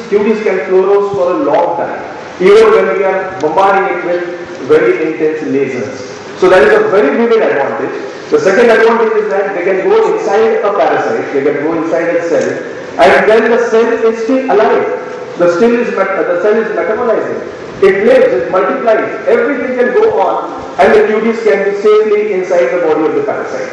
cuties can fluoresce for a long time, even when we are bombarding it with very intense lasers. So that is a very vivid advantage. The second advantage is that they can go inside a parasite, they can go inside a cell, and then the cell is still alive. The cell is metabolizing. It lives, it multiplies, everything can go on, and the cuties can be safely inside the body of the parasite.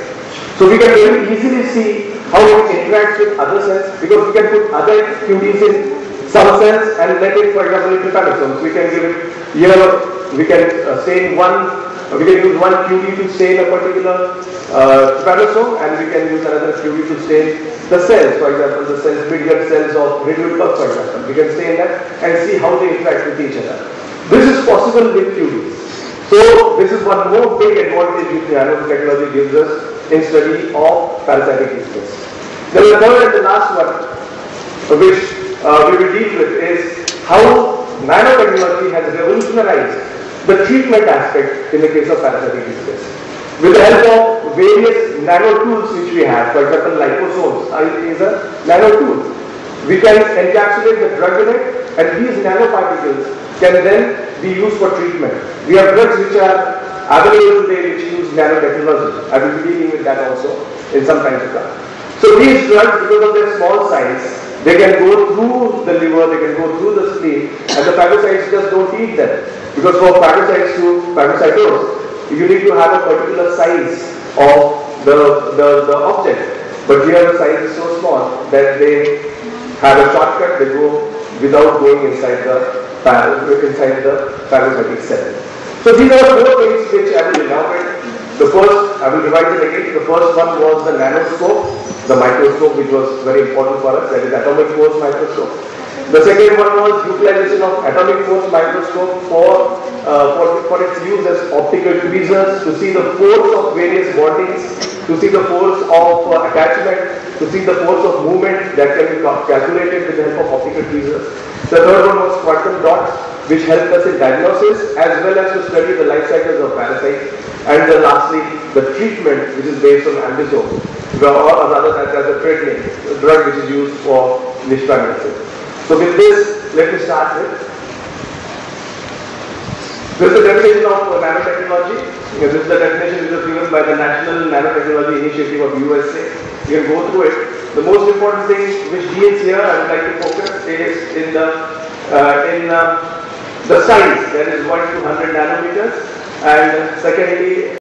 So we can very easily see how it interacts with other cells, because we can put other cuties in some cells and let it, for example, into trypanosomes. We can give it here, we can stain one. We can use one QD to stain a particular trypanosome, and we can use another QD to stain the cells, for example, the cells, medium cells of Redwood bug, for example. We can stain that and see how they interact with each other. This is possible with QD. So this is one more big advantage which nanotechnology gives us in study of parasitic disease. Then the third and the last one, which we will deal with, is how nanotechnology has revolutionized the treatment aspect in the case of parasitic disease. With the help of various nano tools which we have, for example, liposomes is a nano tool. We can encapsulate the drug in it, and these nanoparticles can then be used for treatment. We have drugs which are available today which use nanotechnology. I will be dealing with that also in some time to come. So these drugs, because of their small size, they can go through the liver, they can go through the spleen, and the phagocytes just don't eat them. Because for phagocytes to phagocytose, you need to have a particular size of the object. But here the size is so small that they have a shortcut, they go without going inside the phagocytic cell. So these are four things which I will elaborate. The first, I will revise it again. The first one was the nanoscope, the microscope, which was very important for us, that is atomic force microscope. The second one was utilization of atomic force microscope for its use as optical tweezers to see the force of various bondings, to see the force of attachment, to see the force of movement that can be calculated with the help of optical tweezers. The third one was quantum dots, which helped us in diagnosis as well as to study the life cycles of parasites. And then lastly, the treatment, which is based on ambisome, or rather as a trade name, a drug which is used for niche medicine. So with this, let me start with. This is the definition of nanotechnology. This is the definition which was given by the National Nanotechnology Initiative of USA. You can go through it. The most important thing which deals here, I would like to focus, is in the size, that is 1 to 100 nanometers, and secondly,